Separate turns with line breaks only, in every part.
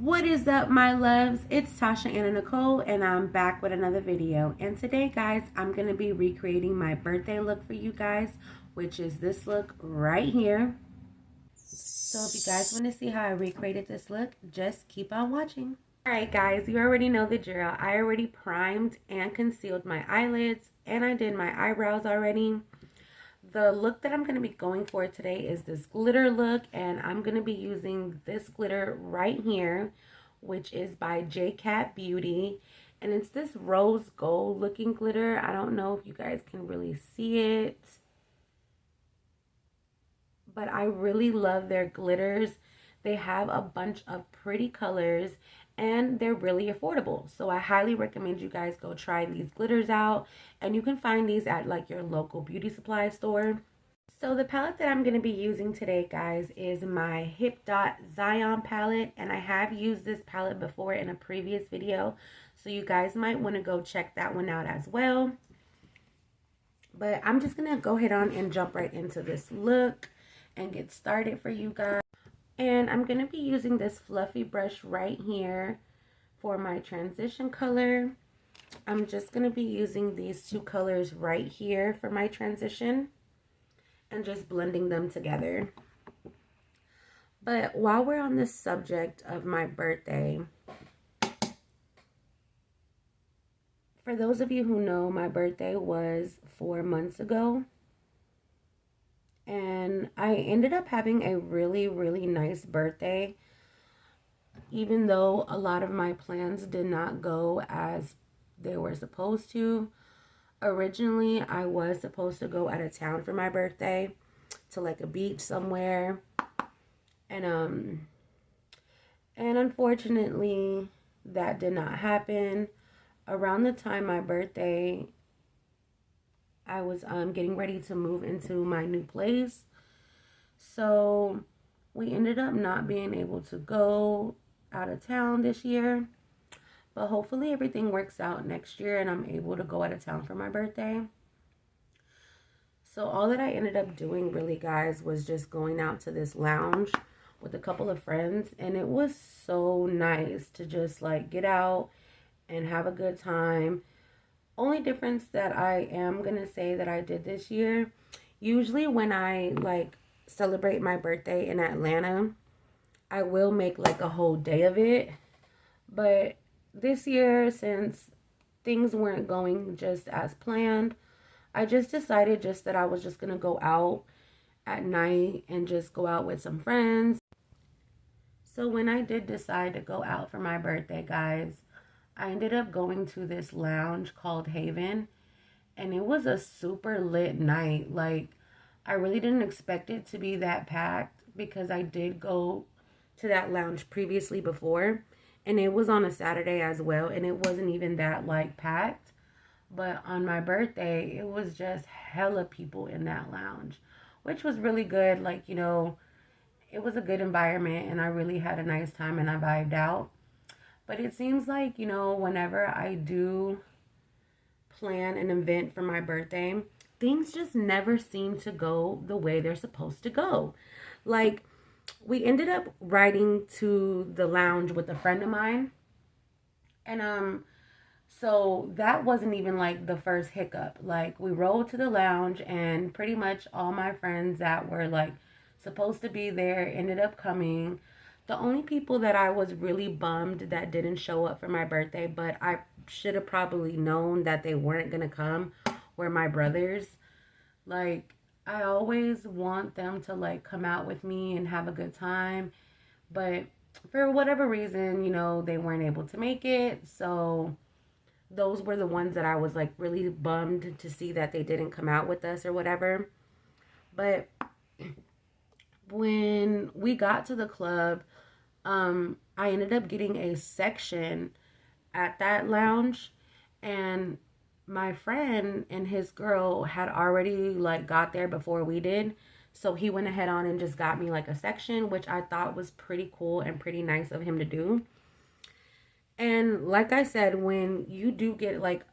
What is up, my loves? It's TashaAna.Nicole, and I'm back with another video. And today, guys, I'm going to be recreating my birthday look for you guys, which is this look right here. So if you guys want to see how I recreated this look, just keep on watching. Alright guys, you already know the drill. I already primed and concealed my eyelids, and I did my eyebrows already. The look that I'm going to be going for today is this glitter look, and I'm going to be using this glitter right here, which is by Cat Beauty, and it's this rose gold looking glitter. I don't know if you guys can really see it, but I really love their glitters. They have a bunch of pretty colors and they're really affordable. So I highly recommend you guys go try these glitters out, and you can find these at like your local beauty supply store. So the palette that I'm going to be using today, guys, is my Hip Dot Zion palette, and I have used this palette before in a previous video, so you guys might want to go check that one out as well. But I'm just going to go ahead on and jump right into this look and get started for you guys. And I'm going to be using this fluffy brush right here for my transition color. I'm just going to be using these two colors right here for my transition and just blending them together. But while we're on the subject of my birthday, for those of you who know, my birthday was 4 months ago. And I ended up having a really, really nice birthday, even though a lot of my plans did not go as they were supposed to. Originally, I was supposed to go out of town for my birthday to like a beach somewhere. And unfortunately, that did not happen. Around the time my birthday, I was getting ready to move into my new place. So we ended up not being able to go out of town this year. But hopefully everything works out next year and I'm able to go out of town for my birthday. So all that I ended up doing really, guys, was just going out to this lounge with a couple of friends. And it was so nice to just like get out and have a good time. Only difference that I am going to say that I did this year, usually when I like celebrate my birthday in Atlanta, I will make like a whole day of it. But this year, since things weren't going just as planned, I just decided that I was just going to go out at night and just go out with some friends. So when I did decide to go out for my birthday, guys, I ended up going to this lounge called Haven, and it was a super lit night. Like, I really didn't expect it to be that packed because I did go to that lounge previously before, and it was on a Saturday as well, and it wasn't even that like packed. But on my birthday, it was just hella people in that lounge, which was really good. Like, you know, it was a good environment and I really had a nice time and I vibed out. But it seems like, you know, whenever I do plan an event for my birthday, things just never seem to go the way they're supposed to go. Like, we ended up riding to the lounge with a friend of mine. And, so that wasn't even like the first hiccup. Like, we rode to the lounge and pretty much all my friends that were like supposed to be there ended up coming. The only people that I was really bummed that didn't show up for my birthday, but I should have probably known that they weren't going to come, were my brothers. Like, I always want them to like come out with me and have a good time. But for whatever reason, you know, they weren't able to make it. So those were the ones that I was like really bummed to see that they didn't come out with us or whatever. But when we got to the club, I ended up getting a section at that lounge, and my friend and his girl had already like got there before we did. So he went ahead on and just got me like a section, which I thought was pretty cool and pretty nice of him to do. And like I said, when you do get like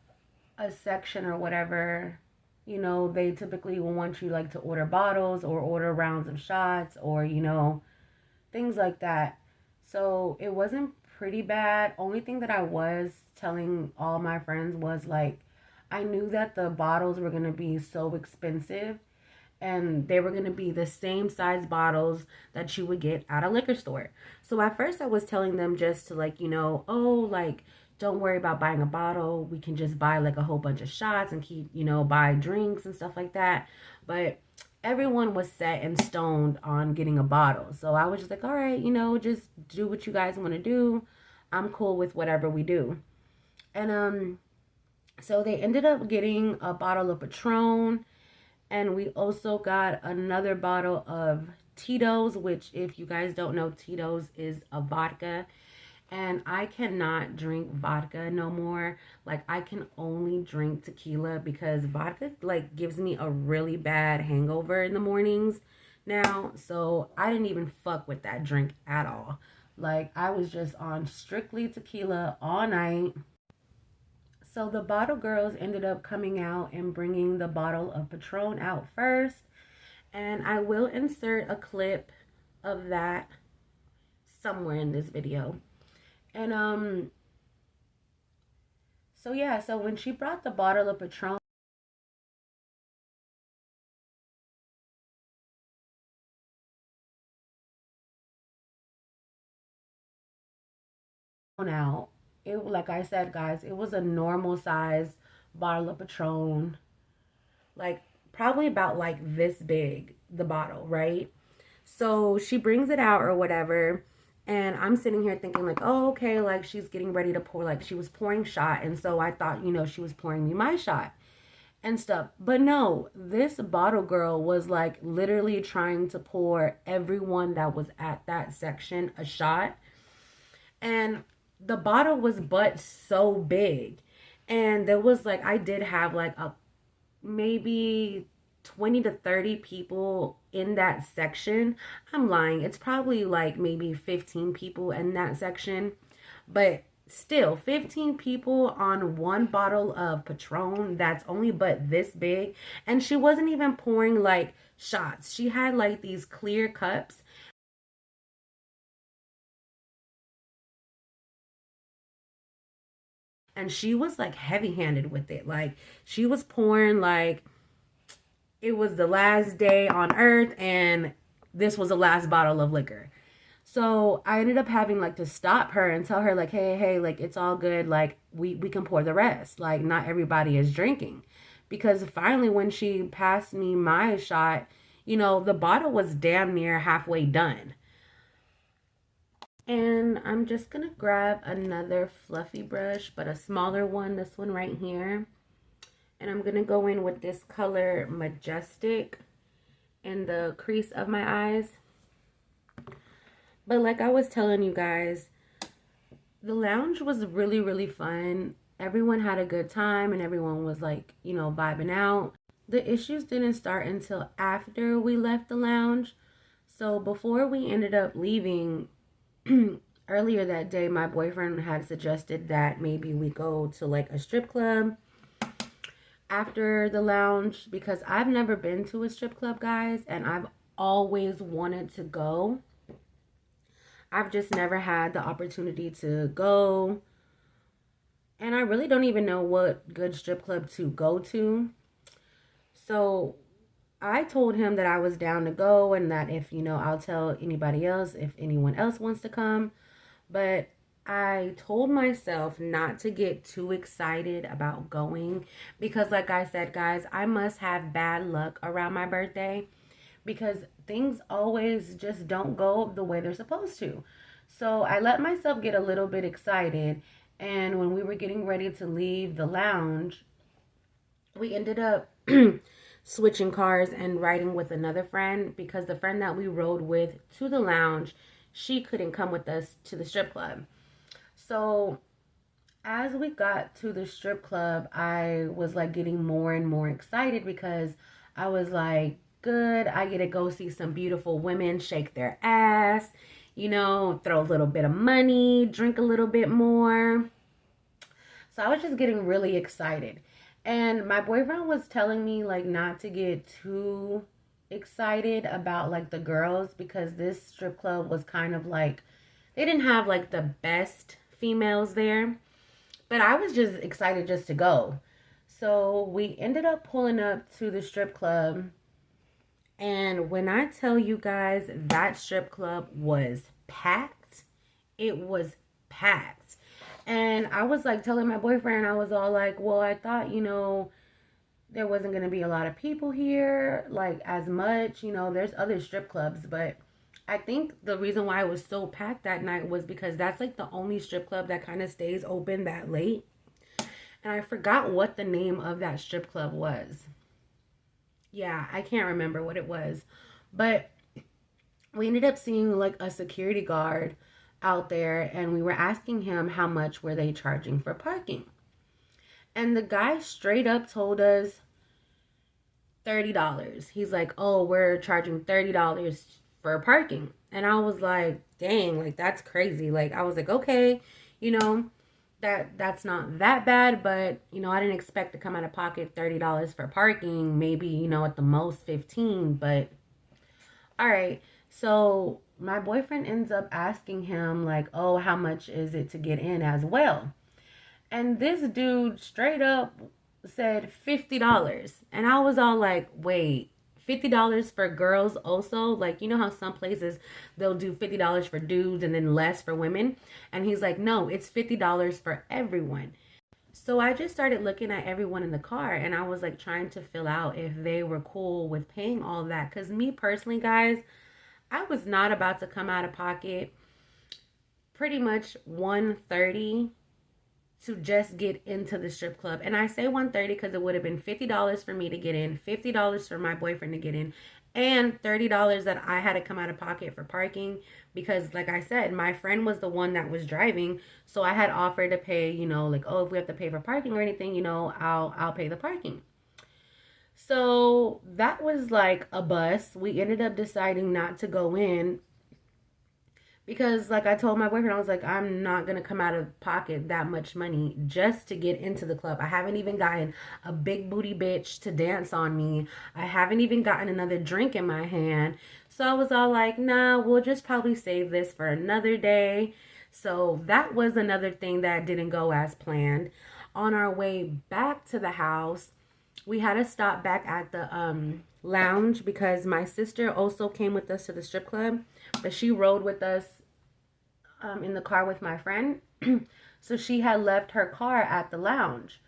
a section or whatever, you know, they typically will want you like to order bottles or order rounds of shots or, you know, things like that. So it wasn't pretty bad. Only thing that I was telling all my friends was like, I knew that the bottles were going to be so expensive, and they were going to be the same size bottles that you would get at a liquor store. So at first I was telling them just to like, oh, like, don't worry about buying a bottle. We can just buy like a whole bunch of shots and keep, buy drinks and stuff like that. But everyone was set and stoned on getting a bottle. So I was just like, all right, just do what you guys want to do. I'm cool with whatever we do. And so they ended up getting a bottle of Patron, and we also got another bottle of Tito's, which, if you guys don't know, Tito's is a vodka. And I cannot drink vodka no more. Like, I can only drink tequila because vodka, like, gives me a really bad hangover in the mornings now. So I didn't even fuck with that drink at all. Like, I was just on strictly tequila all night. So the bottle girls ended up coming out and bringing the bottle of Patron out first. And I will insert a clip of that somewhere in this video. And so yeah, so when she brought the bottle of Patron out, it, like I said, guys, it was a normal size bottle of Patron, like probably about like this big, the bottle, right? So she brings it out or whatever, and I'm sitting here thinking like, oh, okay, like she's getting ready to pour, like she was pouring shot, and so I thought, she was pouring me my shot and stuff. But no, this bottle girl was like literally trying to pour everyone that was at that section a shot. And the bottle was but so big. And there was like, I did have like a maybe 20 to 30 people in that section. I'm lying. It's probably like maybe 15 people in that section. But still, 15 people on one bottle of Patron that's only but this big. And she wasn't even pouring like shots. She had like these clear cups. And she was like heavy-handed with it. Like, she was pouring like it was the last day on earth and this was the last bottle of liquor. So I ended up having like to stop her and tell her like, hey, like it's all good. Like we can pour the rest. Like not everybody is drinking. Because finally when she passed me my shot, the bottle was damn near halfway done. And I'm just going to grab another fluffy brush, but a smaller one, this one right here. And I'm going to go in with this color Majestic in the crease of my eyes. But like I was telling you guys, the lounge was really, really fun. Everyone had a good time and everyone was like, vibing out. The issues didn't start until after we left the lounge. So before we ended up leaving, earlier that day, my boyfriend had suggested that maybe we go to like a strip club after the lounge, because I've never been to a strip club, guys, and I've always wanted to go. I've just never had the opportunity to go, and I really don't even know what good strip club to go to. So I told him that I was down to go and that if, I'll tell anybody else if anyone else wants to come. But I told myself not to get too excited about going because like I said, guys, I must have bad luck around my birthday because things always just don't go the way they're supposed to. So I let myself get a little bit excited, and when we were getting ready to leave the lounge, we ended up switching cars and riding with another friend because the friend that we rode with to the lounge, she couldn't come with us to the strip club. So as we got to the strip club, I was like getting more and more excited because I was like, good, I get to go see some beautiful women shake their ass, throw a little bit of money, drink a little bit more. So I was just getting really excited. And my boyfriend was telling me like not to get too excited about like the girls because this strip club was kind of like they didn't have like the best females there, but I was just excited just to go. So we ended up pulling up to the strip club. And when I tell you guys, that strip club was packed, it was packed. And I was like telling my boyfriend, I was all like, well, I thought, there wasn't going to be a lot of people here, like as much, there's other strip clubs. But I think the reason why it was so packed that night was because that's like the only strip club that kind of stays open that late. And I forgot what the name of that strip club was. Yeah, I can't remember what it was. But we ended up seeing like a security guard out there, and we were asking him how much were they charging for parking. And the guy straight up told us $30. He's like, oh, we're charging $30 for parking. And I was like, dang, like that's crazy. Like I was like, okay, that's not that bad, but I didn't expect to come out of pocket $30 for parking. Maybe, at the most 15, but all right. So my boyfriend ends up asking him like, oh, how much is it to get in as well? And this dude straight up said $50. And I was all like, wait, $50 for girls also? Like, how some places they'll do $50 for dudes and then less for women? And he's like, no, it's $50 for everyone. So I just started looking at everyone in the car, and I was like trying to fill out if they were cool with paying all that. Because me personally, guys, I was not about to come out of pocket pretty much $130 to just get into the strip club. And I say $130 because it would have been $50 for me to get in, $50 for my boyfriend to get in, and $30 that I had to come out of pocket for parking. Because like I said, my friend was the one that was driving, so I had offered to pay, like, oh, if we have to pay for parking or anything, I'll pay the parking. So that was like a bust. We ended up deciding not to go in because, like I told my boyfriend, I was like, I'm not going to come out of pocket that much money just to get into the club. I haven't even gotten a big booty bitch to dance on me. I haven't even gotten another drink in my hand. So I was all like, nah, we'll just probably save this for another day. So that was another thing that didn't go as planned. On our way back to the house, we had to stop back at the lounge because my sister also came with us to the strip club, but she rode with us in the car with my friend. So she had left her car at the lounge.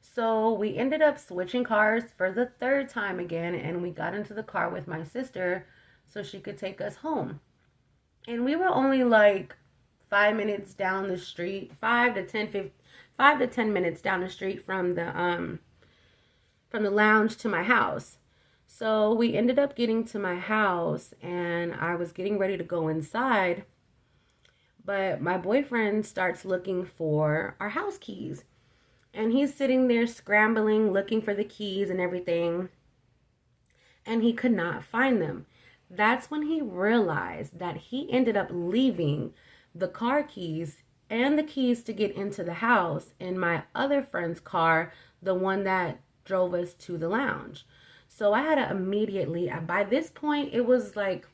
So we ended up switching cars for the third time again, and we got into the car with my sister so she could take us home. And we were only like 5 minutes down the street, 5 to 10 minutes down the street from the lounge to my house. So we ended up getting to my house, and I was getting ready to go inside, but my boyfriend starts looking for our house keys, and he's sitting there scrambling, looking for the keys and everything, and he could not find them. That's when he realized that he ended up leaving the car keys and the keys to get into the house in my other friend's car, the one that drove us to the lounge. So I had to immediately, by this point, it was like,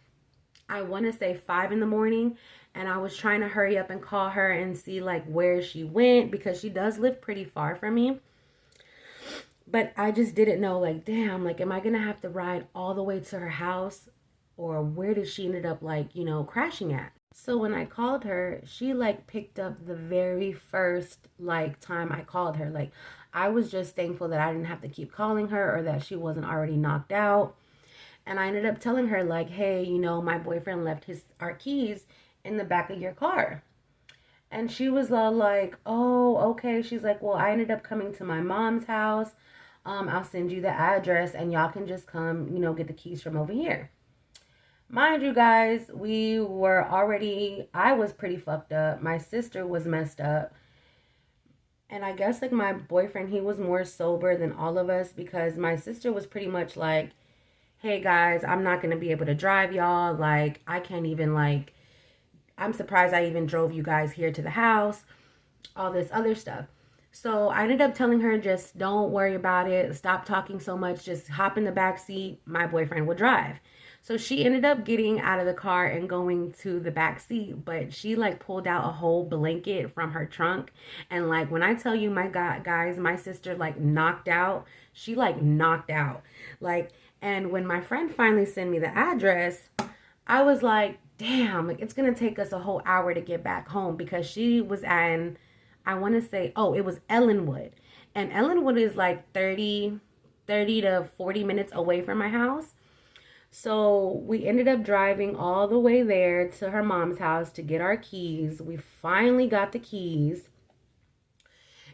I want to say 5 in the morning, and I was trying to hurry up and call her and see like where she went, because she does live pretty far from me. But I just didn't know, like, damn, like, am I going to have to ride all the way to her house, or where did she ended up like, crashing at? So when I called her, she like picked up the very first like time I called her. Like, I was just thankful that I didn't have to keep calling her, or that she wasn't already knocked out. And I ended up telling her like, hey, my boyfriend left our keys in the back of your car. And she was all like, oh, okay. She's like, well, I ended up coming to my mom's house. I'll send you the address and y'all can just come, get the keys from over here. Mind you guys, I was pretty fucked up. My sister was messed up. And I guess like my boyfriend, he was more sober than all of us, because my sister was pretty much like, hey guys, I'm not going to be able to drive y'all. Like, I can't even like, I'm surprised I even drove you guys here to the house, all this other stuff. So I ended up telling her, just don't worry about it. Stop talking so much. Just hop in the back seat. My boyfriend will drive. So she ended up getting out of the car and going to the back seat, but she like pulled out a whole blanket from her trunk. And like when I tell you, my God, guys, my sister like knocked out. She like knocked out. Like, and when my friend finally sent me the address, I was like, damn, like it's gonna take us a whole hour to get back home, because she was in, I want to say, oh, it was Ellenwood. And Ellenwood is like 30 to 40 minutes away from my house. So we ended up driving all the way there to her mom's house to get our keys. We finally got the keys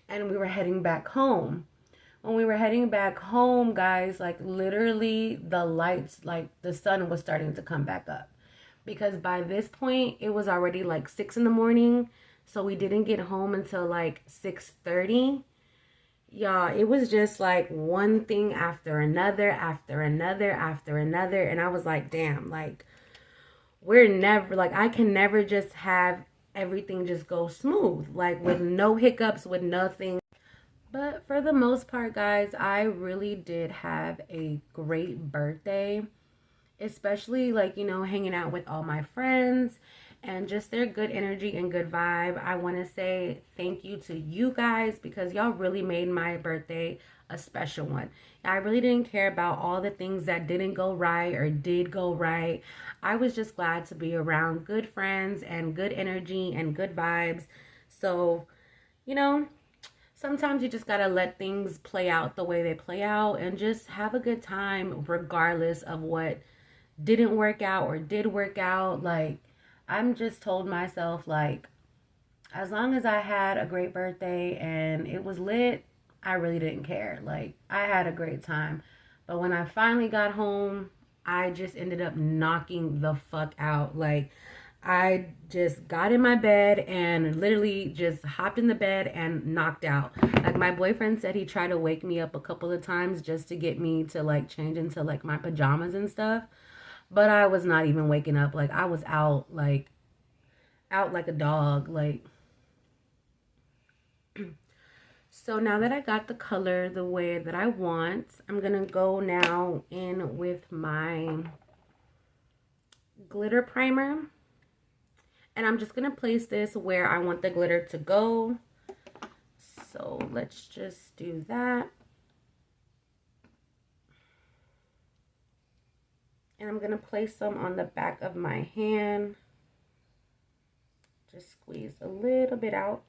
and we were heading back home. When we were heading back home, guys, like literally the lights, like the sun was starting to come back up, because by this point it was already like 6 in the morning. So we didn't get home until like 6:30. Y'all, it was just like one thing after another, after another, after another. And I was like, damn, like we're never, like I can never just have everything just go smooth, like with no hiccups, with nothing. But for the most part, guys, I really did have a great birthday, especially like, you know, hanging out with all my friends and just their good energy and good vibe. I want to say thank you to you guys, because y'all really made my birthday a special one. I really didn't care about all the things that didn't go right or did go right. I was just glad to be around good friends and good energy and good vibes. So, you know, sometimes you just gotta let things play out the way they play out and just have a good time regardless of what didn't work out or did work out. Like, I'm just told myself, like, as long as I had a great birthday and it was lit, I really didn't care. Like, I had a great time. But when I finally got home, I just ended up knocking the fuck out. Like, I just got in my bed and literally just hopped in the bed and knocked out. Like, my boyfriend said he tried to wake me up a couple of times just to get me to like change into like my pajamas and stuff. But I was not even waking up. Like, I was out like a dog. Like, so now that I got the color the way that I want, I'm gonna go now in with my glitter primer. And I'm just gonna place this where I want the glitter to go. So let's just do that. And I'm gonna place some on the back of my hand. Just squeeze a little bit out.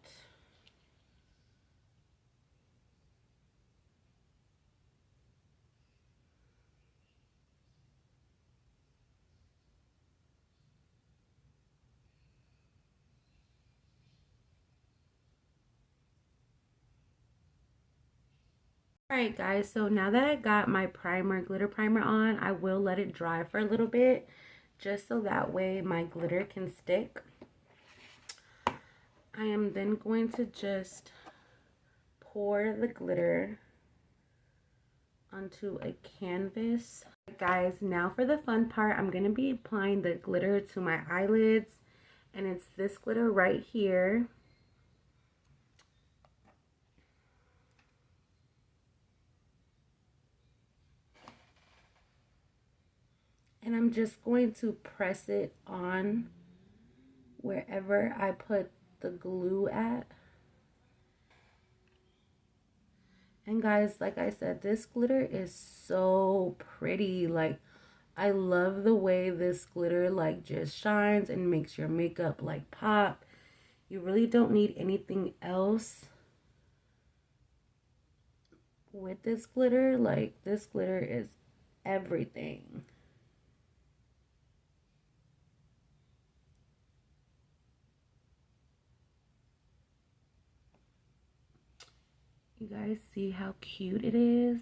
Alright guys, so now that I got my glitter primer on, I will let it dry for a little bit, just so that way my glitter can stick. I am then going to just pour the glitter onto a canvas. Guys, now for the fun part, I'm going to be applying the glitter to my eyelids, and it's this glitter right here. And I'm just going to press it on wherever I put the glue at. And guys, like I said, this glitter is so pretty. Like, I love the way this glitter like just shines and makes your makeup like pop. You really don't need anything else with this glitter. Like, this glitter is everything. You guys see how cute it is?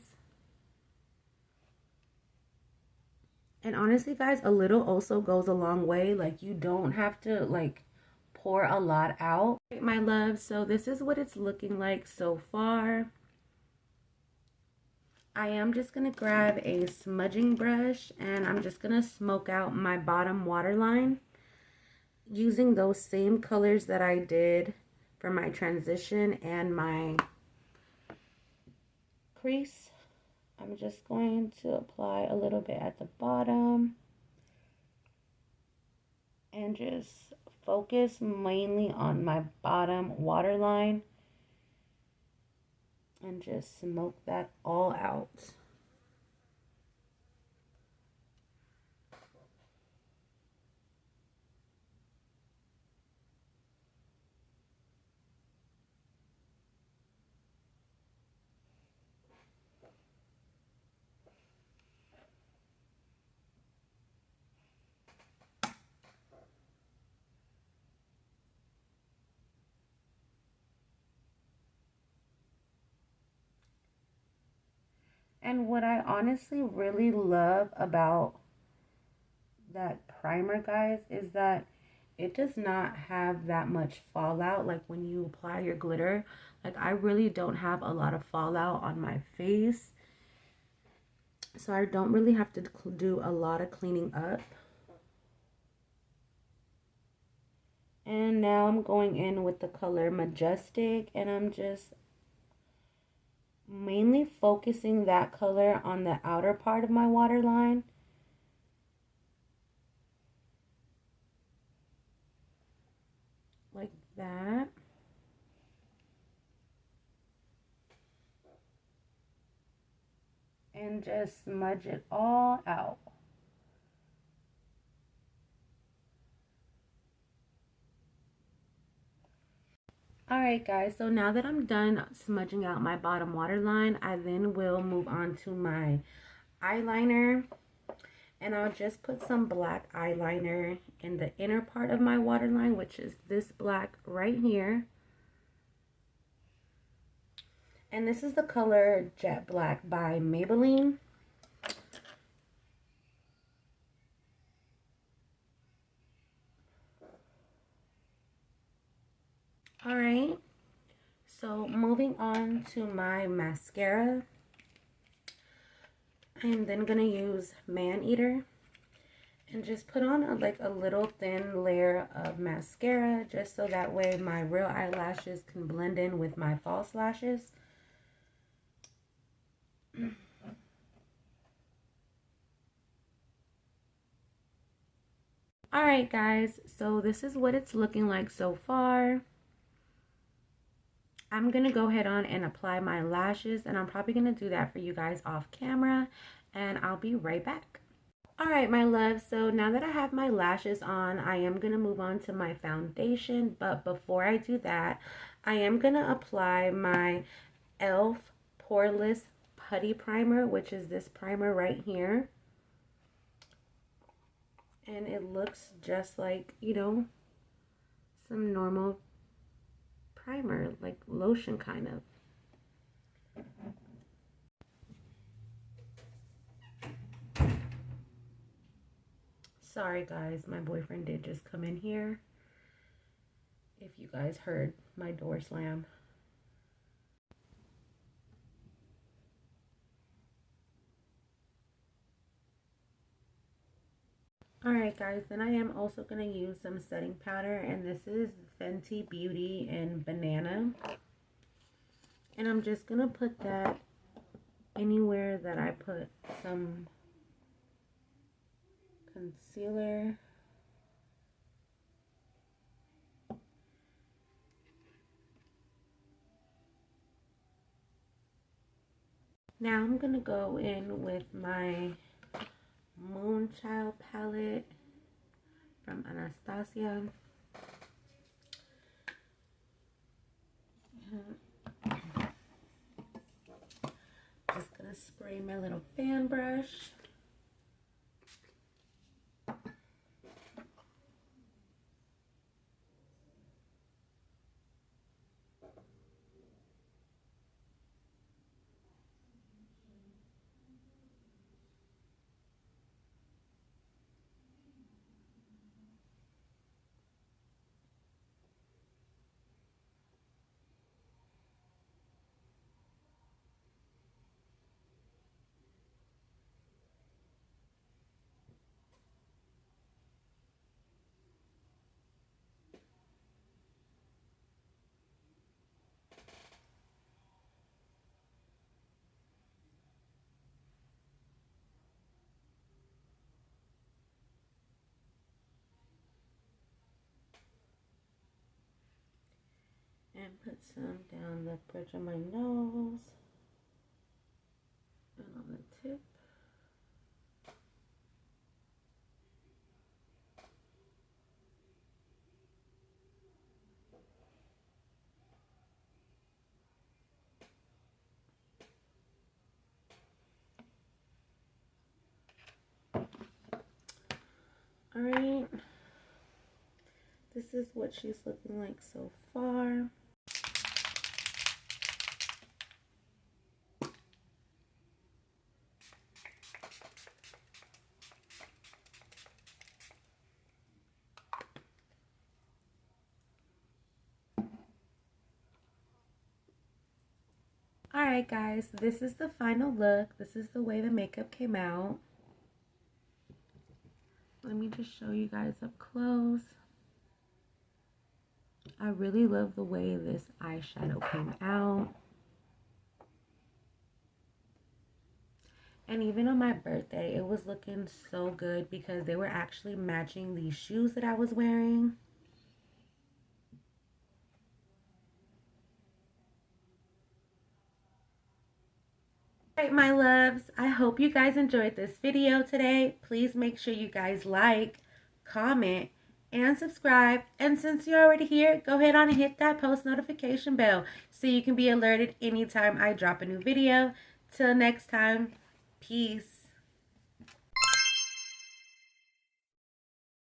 And honestly, guys, a little also goes a long way. Like, you don't have to like pour a lot out. My love, so this is what it's looking like so far. I am just going to grab a smudging brush and I'm just going to smoke out my bottom waterline using those same colors that I did for my transition and my crease. I'm just going to apply a little bit at the bottom And just focus mainly on my bottom waterline and just smoke that all out. And what I honestly really love about that primer, guys, is that it does not have that much fallout. Like when you apply your glitter, like I really don't have a lot of fallout on my face, so I don't really have to do a lot of cleaning up. And now I'm going in with the color Majestic, and I'm just mainly focusing that color on the outer part of my waterline. Like that. And just smudge it all out. Alright guys, so now that I'm done smudging out my bottom waterline, I then will move on to my eyeliner. And I'll just put some black eyeliner in the inner part of my waterline, which is this black right here. And this is the color Jet Black by Maybelline. Alright, so moving on to my mascara. I'm then going to use Man Eater and just put on a little thin layer of mascara, just so that way my real eyelashes can blend in with my false lashes. Alright guys, so this is what it's looking like so far. I'm going to go ahead on and apply my lashes, and I'm probably going to do that for you guys off camera, and I'll be right back. Alright my love, so now that I have my lashes on, I am going to move on to my foundation, but before I do that, I am going to apply my e.l.f. Poreless Putty Primer, which is this primer right here. And it looks just like, you know, some normal primer, like lotion kind of. Sorry guys, my boyfriend did just come in here. If you guys heard my door slam. Alright guys, then I am also going to use some setting powder, and this is Fenty Beauty in Banana. And I'm just going to put that anywhere that I put some concealer. Now I'm going to go in with my Moonchild palette from Anastasia. Just going to spray my little fan brush. And put some down the bridge of my nose and on the tip. Alright, this is what she's looking like so far. Alright guys, this is the final look. This is the way the makeup came out. Let me just show you guys up close. I really love the way this eyeshadow came out. And even on my birthday, it was looking so good because they were actually matching these shoes that I was wearing. Alright, my loves, I hope you guys enjoyed this video today. Please make sure you guys like, comment, and subscribe. And since you're already here, go ahead on and hit that post notification bell so you can be alerted anytime I drop a new video. Till next time, peace.